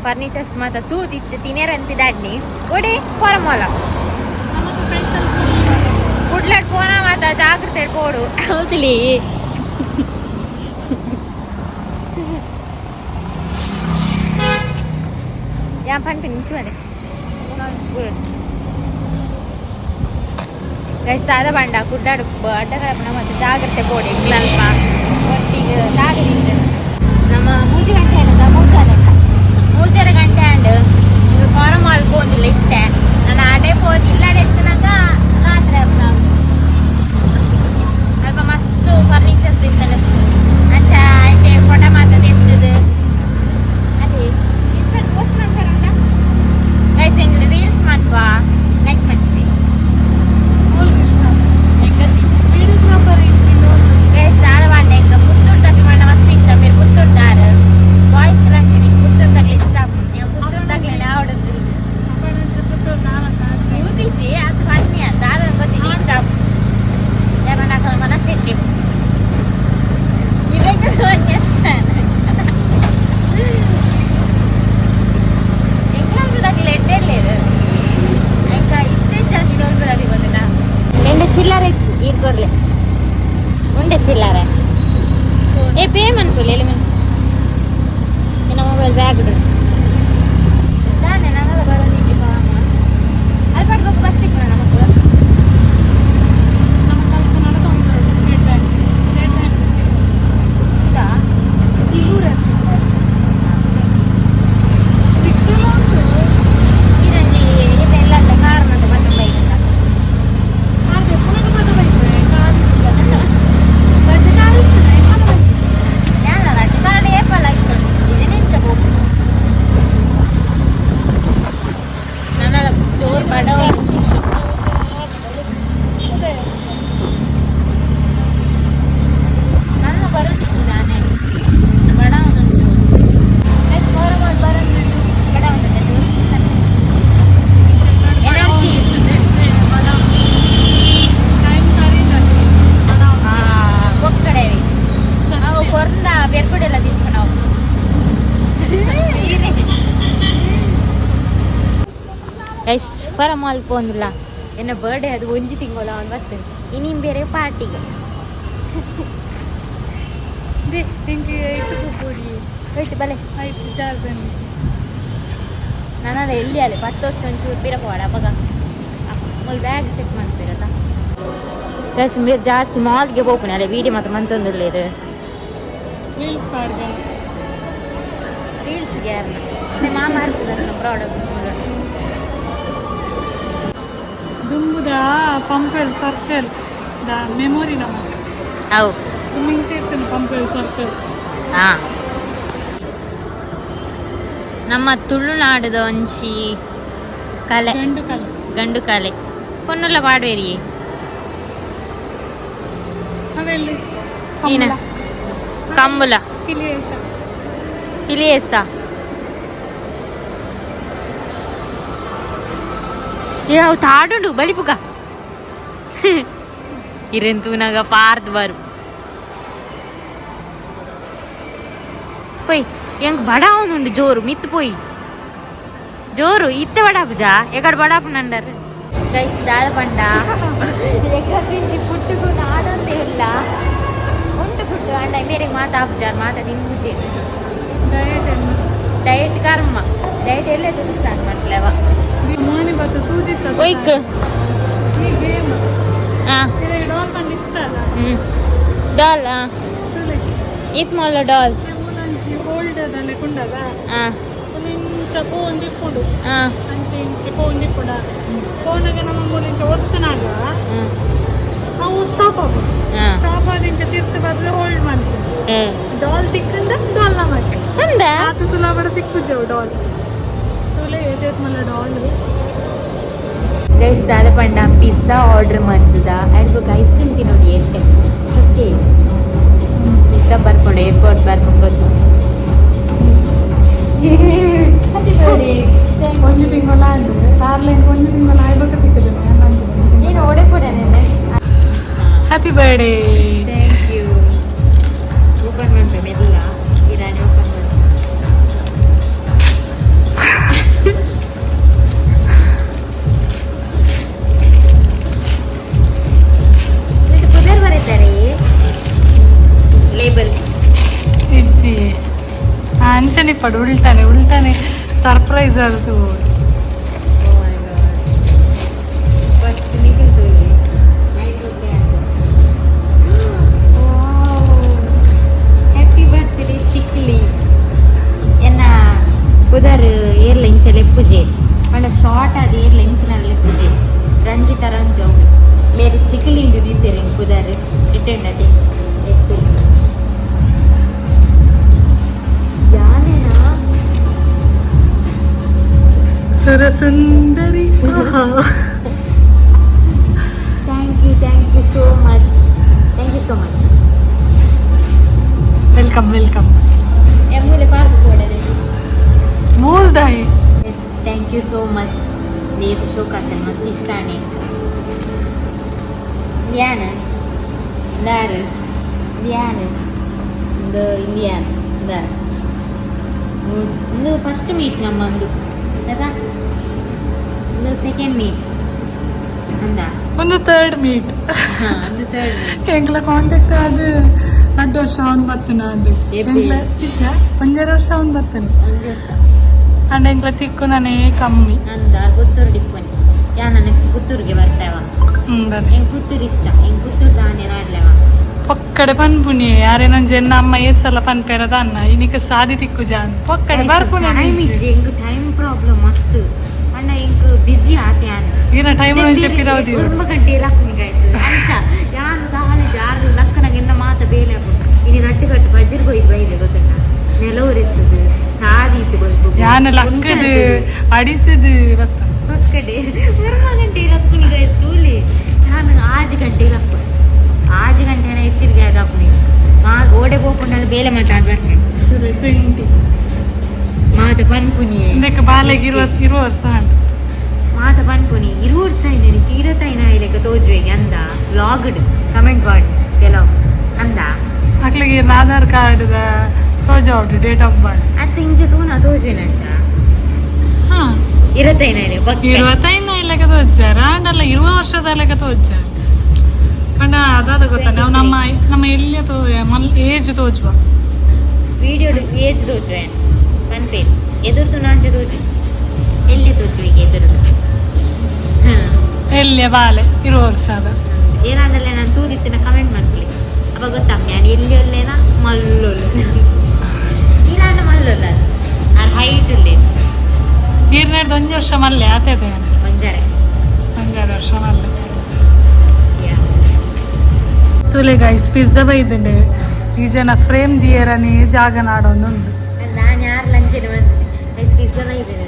Furnitures ಮಾತ್ರ ತೂತಿತ್ತು ತಿನ್ನೇರಂತಿದ್ದಾಡ್ನಿ ಒಡೆ ಫಾರಮಲ್ಲ ಕುಡ್ಲಾಡ್ ಫೋನ ಮಾತ ಜಾಗ್ರತೆ ಕೊಡು ಹೌದಿಲಿ yang pan pincu ada guys tada banda kuddadu ada kada nama jagrate podi lalpa ottige taagide nama mooji gante anada moojara gante and inga forum all pondile itte nana ade podi illade ettanaga raatre apna alpa mastu furnitures ittane ancha ante photo mata dettadu ade ispan post ಮಾಡ್ತಾರಂತ guys in reels ಮಾಡ್ವಾ like ಮಾಡ್ತೀವಿ full reels ಹೆಂಗತಿ videographer reels ಇದು guys ನಾನು ಬಂದೆ ಈಗ ಪುತ್ತೂರು ತಕ್ಕ ಮಾಡ ಮಸ್ತ್ ಇಷ್ಟ మీరు ಪುತ್ತೂರು ದಾರ ವಾಯ್ಸ್ ರಂಜಿನಿ ಪುತ್ತೂರು ತಕ್ಕ ಇಷ್ಟ ನೀವು ಪುತ್ತೂರು ತಕ್ಕ ಯಾವಡದು ಅಪ್ಪನ ಪುತ್ತೂರು ನಾನು ಊತಿಜಿ ಅದು ಬನ್ನಿ ದಾರ ಗೊತ್ತಿಲ್ಲ ಇಷ್ಟ ಯಾರನ್ನ ಕಲ್ ಮನಸ್ಸಿಟ್ಟು ಇದಕ್ಕೆ ಹೋಗ್ತಾನೆ చిల్లర ఈర్కొర్లే ఉండే చిల్లర ఏ పేమెంట్ ఎలిమెంట్ నిన్న మొబైల్ బ్యాగ్ దాన్ని నగల బరోది బామా అది పట్టుకో బస్ తిక్కునా నమకు నమకు నడక స్టేట్ బ్యాంక్ ఇదా తిలూర రిక్షలో ఇరంజి ಇದೆಲ್ಲ ಕಾರಣ ಅಂತ ಬಂದ ಬೈಕ್ ಗೈಸ್ ಫರಮಾಲ್ ಪೋಂದಿಲ್ಲ ಎನ್ನ ಬರ್ಡೇ ಅದು ಒಂಜಿ ತಿಂಗಳು ಅವನು ಬರ್ತೇನೆ ಇನ್ನಿನ್ ಬೇರೆ ಪಾರ್ಟಿಗೆ ಆಯ್ತು ಬಲೆ ಆಯ್ತು ಜಾರ್ ಬನ್ನಿ ನಾನಲ್ಲ ಎಲ್ಲಿ ಅಲ್ಲೇ 10 ವರ್ಷ ಒಂಚೂರು ಬಿರಕೋಡ ಅವಾಗ ಒಂದು ಬ್ಯಾಗ್ ಚೆಕ್ ಮಾಡ್ತೀರಲ್ಲ ಗೈಸ್ మీరు ಜಾಸ್ತಿ ಮಾಲ್ಗೆ ಹೋಗ್ತೀನಿ ಅಲ್ಲೇ ವೀಡಿಯೋ ಮಾತ್ರ ಮಂತೊಂದಿಲ್ಲ ಇದು ರೀಲ್ಸ್ ಮಾಡ್ದೆ ರೀಲ್ಸ್ಗೆ ಯಾರನ್ನ ಮಾಮ ಹಾಕ್ತಿದ್ದಾರೆ ನಮ್ಮ ಪ್ರಾಡಕ್ಟ್ ದುಂಬುದ ಪಂಪೆಲ್ ಸರ್ಕಲ್ ದ ಮೆಮೊರಿ ನಮಗೆ ಅವು ದುಮ್ಮಿಂಗ್ ಸೇರ್ತಾನೆ ಪಂಪೆಲ್ ಸರ್ಕಲ್ ಹಾಂ ನಮ್ಮ ತುಳುನಾಡದ ಒಂಚಿ ಕಲೆ ಗಂಡು ಕಲೆ ಪೊನ್ನುಲ್ಲ ಪಾಡ್ವೇರಿ ಅವೆಲ್ಲಿ ಏನ ಕಂಬುಲ ಪಿಲಿಯೇಸ ಯಾವ ತಾಡುಂಡು ಬಳಿಪುಗ ಇರೆಂತು ನಾಗ ಪಾರ್ದ್ ಬರು ಪೊಯ್ ಹೆಂಗ್ ಬಡಾವನುಂಡು ಜೋರು ಮಿತ್ ಪೊಯ್ ಜೋರು ಇತ್ತೆ ಬಡಾಪುಜಾ ಎಕಡೆ ಬಡಾಪು ನಂಡರ್ ಗೈಸ್ ದಾದ ಪಂಡ ಎಕಡಿಂಚಿ ಫುಡ್ಡುಗು ನಾಡೊಂದೇ ಇಲ್ಲ ಉಂಟು ಫುಡ್ಡು ಅಂಡ ಮೇರೆಗೆ ಮಾತಾಪುಜಾರ್ ಮಾತಾ ನಿಂಬುಜೆ ಡಯಟ್ ಕರ್ಮ ಡಯಟ್ ಎಲ್ಲೇ ತುದು ಸ್ಟಾರ್ಟ್ ಮಾಡ್ಲವ ಒಯ್ಕ್ ಡಾಲ್ ಇತ್ ಮೊಲ್ಲ ಡಾಲ್ ಫೋನಾಗ ನಮ್ಮ ಮೂಲಿಂಚ ಒತ್ತನಾಗ ಅವು ಸ್ಟಾಪ್ ಆಗೋದು ಸ್ಟಾಪ್ ಆದಿಂಚ ತಿರ್ತು ಬದಲು ಹೋಲ್ಡ್ ಮಾಡ್ತೀವಿ ಡಾಲ್ ತಿಕ್ಕಂದ ಡಾಲ್ ನಮಗೆ ಆತು ಸುಲಭ ತಿಕ್ಕುಜವು ಡಾಲ್ ಗೈಸ್ ದಾದ ಪಂಡ ಪಿಜ್ಜಾ ಆರ್ಡರ್ ಮಾಡ್ತದ ಅಡ್ಬ ಗೈಸ್ ತಿಂತಿ ನೋಡಿ ಎಷ್ಟೇ ಓಕೆ ಪಿಜ್ಜಾ ಬರ್ಕೊಂಡು ಏರ್ಪೋರ್ಟ್ ಬರ್ಕೊಂಡು ಗೊತ್ತು ಒಂದು ತಿಂಗಳ ಅಂದ್ರೆ ಕಾರ್ಲೈನ್ ಒಂದು ತಿಂಗಳ ಆಗ್ಬೇಕತ್ತಿಲ್ಲ ನೀನು ಓಡೆ ಕೂಡ happy birthday thank you open ಮಾಡ್ತೇನೆ ಮೆಲ್ಲ ಇರಾನಿ ಓಪನ್ ಮಾಡಿ ಪಡು ಉಲ್ಟಾನೆ ಸರ್ಪ್ರೈಸ್ ಅದು. ಹ್ಯಾಪಿ ಬರ್ತ್ಡೇ ಚಿಕ್ಲಿ ಎನ್ನ ಉದರ್ ಏರ್ಲ ಇಂಚಲೆ ಪೂಜೆ ಒಳ್ಳೆ ಶಾರ್ಟ್ ಆದ ಏರ್ಲ ಇಂಚಿನಲ್ಲಿ ಪೂಜೆ ರಂಜಿತ ರಂಜೋ ಬೇರೆ ಚಿಕ್ಲಿಂದು ದೀತೇನೆ ಉದರ್ ಇಟ್ಟೆಂಡದೆ ಎತ್ತು ಯಾನೇನಾ ಸುರಸುಂದರಿ. Thank you so much. Welcome ಎಮ್ಮೂಲೆ ಪಾರ್ಕ್ ಕೊಡದೆ ಮೂಲ್ದಾಯಿ. Yes thank you so much. ನೀರು ಶೋಕಾತನ್ ಮಸ್ತ್ ಇಷ್ಟಾನೆ ಧ್ಯಾನ ದಾರು ಧ್ಯಾನ ಒಂದು ಇಂಡಿಯಾನ್ ದಾರ್ ಒಂದು ಫಸ್ಟ್ ಮೀಟ್ ನಮ್ಮ ಒಂದು ಅದ ಒಂದು ಸೆಕೆಂಡ್ ಮೀಟ್ ಅಂದ ಒಂದು ಥರ್ಡ್ ಮೀಟ್. ಎಂಗ್ಲ ಕಾಂಟ್ಯಾಕ್ಟ್ ಅದು 2 ವರ್ಷ ಅವ್ನು ಬತ್ತನ ಅದು ಎಂಗ್ಲ ಇಚ್ಚ 1.5 ವರ್ಷ ಅವ್ನು ಬತ್ತನ 1 ವರ್ಷ ಅಂಡ್ ಎಂಗ್ಲ ತಿಕ್ಕು ನಾನೇ ಕಮ್ಮಿ ಅಂದ ಪುತ್ತೂರು ಡಿಪ್ಪನಿ ಯಾ ನೆಕ್ಸ್ಟ್ ಪುತ್ತೂರಿಗೆ ಬರ್ತೇವ. ಹೆಂಗೆ ಪುತ್ತೂರು ಇಷ್ಟ ಹೆಂಗೆ ಪುತ್ತೂರು ದಾನೆ ನಾಡ್ಲೇವ ಪೊಕ್ಕಡೆ ಪನ್ಪುನಿ ಯಾರೇನೊಂದು ಜನ ಅಮ್ಮ ಏಸಲ್ಲ ಪನ್ಪೇರದ ಅನ್ನ ಇನ್ನಿಕ ಸಾದಿ ತಿಕ್ಕು ಜಾನ್ ಪೊಕ್ಕಡೆ ಬರ್ಪುನಿ ಹೆಂಗೆ ಟೈಮ್ ಪ್ರಾಬ್ಲಮ್ ಮಸ್ತ್ ಅಣ್ಣ ಹೆಂಗೆ ಬಿಸಿ ಆತೆ ಯಾನ್ ಏನ ಟೈಮ್ చెప్పిరావుది 1 ಗಂಟೆ ಲಕ್ನಿ ಗೈಸ್ ಅಂಚ ಯಾನ್ ದಾಳಿ ಜಾರು ಲಕ್ಕನಾಗ ಎನ್ನ ಮಾತ ಬೇಲೆ ಆಗುತ್ತೆ ಇನಿ ರಟ್ಟಿಗಟ್ಟು ಬಜ್ಜಿರ್ಗೋ ಇದು ಬೈದೆ ಗೊತ್ತುಂಟ ನೆಲ ಒರೆಸುದು ಚಾದಿ ಇತ್ತು ಬಂದು ಯಾನ ಲಕ್ಕದು ಅಡಿತದು ರತ್ತ ಪಕ್ಕಡೆ 1 ಗಂಟೆ ಲಕ್ನಿ ಗೈಸ್ ತೂಲಿ ನಾನು 6 ಗಂಟೆ ಲಕ್ಕು 6 ಗಂಟೆನ ಹೆಚ್ಚಿಗೆ ಆದಾಪುನಿ ಮಾ ಗೋಡೆ ಹೋಗ್ಕೊಂಡಲ್ಲಿ ಬೇಲೆ ಮಾತಾಡ್ ಬರ್ತೀನಿ 20 ಮಾತ ಪನ್ಪುನಿ ಇಂದಕ್ಕೆ ಬಾಲೆಗೆ 20 ವರ್ಷ ಮಾತ ಪನ್ಪುನಿ 20 ವರ್ಷ ಇದೆ ತೀರತೈನ ಇಲೆಕ್ಕ ತೋಜುವೆಗೆ ಅಂದ ಲಾಗ್ಡ್ ಕಮೆಂಟ್ ಮಾಡಿ ಕೆಲವು ಅಂದ ಮಕ್ಳಿಗೆ ಆಧಾರ್ ಕಾರ್ಡ್ ತೋಜಾವ್ದು ಡೇಟ್ ಆಫ್ ಬರ್ತ್ ಅತ್ತ ಇಂಚೆ ತೂನ ತೋಜುವೆನಂಚ ಹಾ 25 ಇದೆ 25 ಇಲೆಕ್ಕ ತೋಜಾರ ಅಂಡಲ್ಲ 20 ವರ್ಷದ ಇಲೆಕ್ಕ ತೋಜಾರ ಅಂಡ ಅದಾದ ಗೊತ್ತ ನಾವು ನಮ್ಮ ಎಲ್ಲಿ ಏಜ್ ತೋಜುವ ವಿಡಿಯೋ ಏಜ್ ತೋಜುವೆ ಪನ್ಪೇ ಎದುರ್ದು ನಾಂಚೆ ತೋಜು ಎಲ್ಲಿ ತೋಜುವಿಗೆ ಎದುರು ಎಲ್ಲಿ ಬಾಲೆ 20 ವರ್ಷ ಅದ ಏನಾದಲ್ಲೇ ನಾನು ತೂದಿತ್ತಿನ ಕಮೆಂಟ್ ಮಾಡ್ಕೊಳ್ಳಿ ಅವಾಗ ಗೊತ್ತಾಗ ನಾನು ಎಲ್ಲಿ ಅಲ್ಲೇನ ಮಲ್ಲೋಲು ಇಲ್ಲಾಂಡ ಮಲ್ಲೋಲ್ಲ ಆ ಹೈಟ್ ಇಲ್ಲಿ ಈರ್ನೇಡ್ದು 1 ವರ್ಷ ಮಲ್ಲೆ ಆತೈತೆ ಒಂಜಾರೆ 1 ವರ್ಷ ಮಲ್ಲೆ ತುಲೆ ಗೈಸ್ ಪಿಜ್ಜಾ ಬೈದಂಡೆ ಈ ಜನ ಫ್ರೇಮ್ ದಿಯರನಿ ಜಾಗ ನಾಡೊಂದುಂಡು ನಾನು ಯಾರು ಲಂಚನೆ ಬಂದಿದ್ದೆ ಪಿಜ್ಜಾ ಬೈದಿದೆ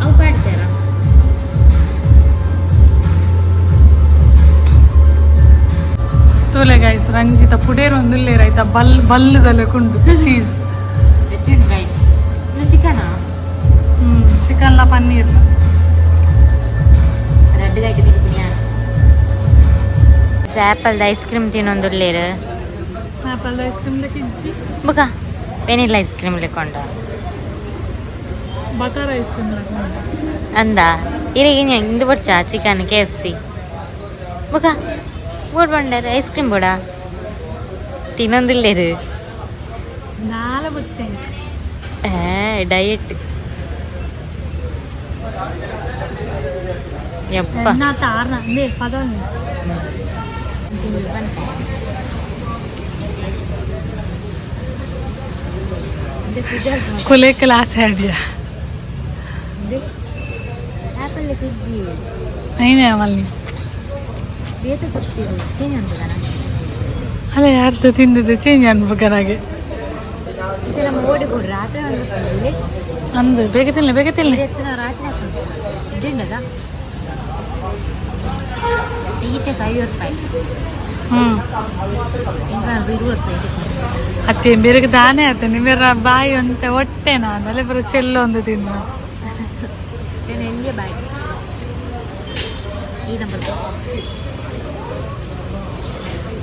ಅವು ಪಾಡ್ಚಾರ ತುಲೆ ಗೈಸ್ ರಂಜಿತ ಪುಡೇರೊಂದುಲ್ಲೇರ ಆಯ್ತಾ ಬಲ್ಲದಲ್ಲೇ ಕುಂಡು ಚೀಸ್ ಗೈಸ್ ಚಿಕನಾ ಚಿಕನ್ಲ ಪನ್ನೀರ್ ರೆಡ್ಗಾಯ್ತು ತಿನ್ಪುನಿಯ ಆ್ಯಪಲ್ದ ಐಸ್ ಕ್ರೀಮ್ ತಿನ್ನೊಂದುಲ್ಲೇರು ಆ್ಯಪಲ್ದ ಐಸ್ ಕ್ರೀಮ್ ಲೆಕ್ಕಿಂಚಿ ಬುಕ ವೆನಿಲ್ಲ ಐಸ್ ಕ್ರೀಮ್ ಲೆಕ್ಕೊಂಡ ಬಟರ್ ಐಸ್ ಕ್ರೀಮ್ ಲೆಕ್ಕೊಂಡ ಅಂದ ಇರಿಗಿನ ಇಂದು ಬಡ್ಚಾ ಚಿಕನ್ KFC ಬುಕ ಬೋಡ್ ಬಂಡಾರ ಐಸ್ ಕ್ರೀಮ್ ಬೋಡ ತಿನ್ನೊಂದುಲ್ಲೇರು ನಾಳೆ ಬುಚ್ಚೆ ಡಯಟ್ ಯಪ್ಪ ಕೊಲೆ ಕ್ಲಾಸ್ ಹೇಳ್ದಿಯ ಆಪಲ್ ಪಿಜ್ಜಿ అయినా మళ్ళీ ಬೇತ ಕೊಡ್ತೀರು ಚೇಂಜ್ ಅನ್ಬೋದನ ಅಲ್ಲ ಯಾರ್ದು ತಿಂದಿದ್ದು ಚೇಂಜ್ ಅನ್ಬೇಕು ನನಗೆ ಮತ್ತೆ ನಮ್ಮ ಓಡಿ ಕೊಡ್ರಿ ರಾತ್ರಿ ಒಂದು ಅಂದು ಬೇಗ ತಿನ್ಲಿ ಎತ್ತಿನ ರಾತ್ರಿ ಹಾಕೊಂಡು ಇದೇನದ ಈಟಕ್ಕೆ 50 ರೂಪಾಯಿ ఇంకా 20 ರೂಪಾಯಿ ಅಷ್ಟೇ ಬೇರೆಗೆ ದಾನೆ ಆಗ್ತಾನೆ ಬೇರೆ ಬಾಯಿ ಅಂತ ಹೊಟ್ಟೆ ನಾನು ಅಲ್ಲೇ ಬರೋ ಚೆಲ್ಲು ಒಂದು ತಿನ್ನು నేను ఎంగే బాయ్ ఈ నంబర్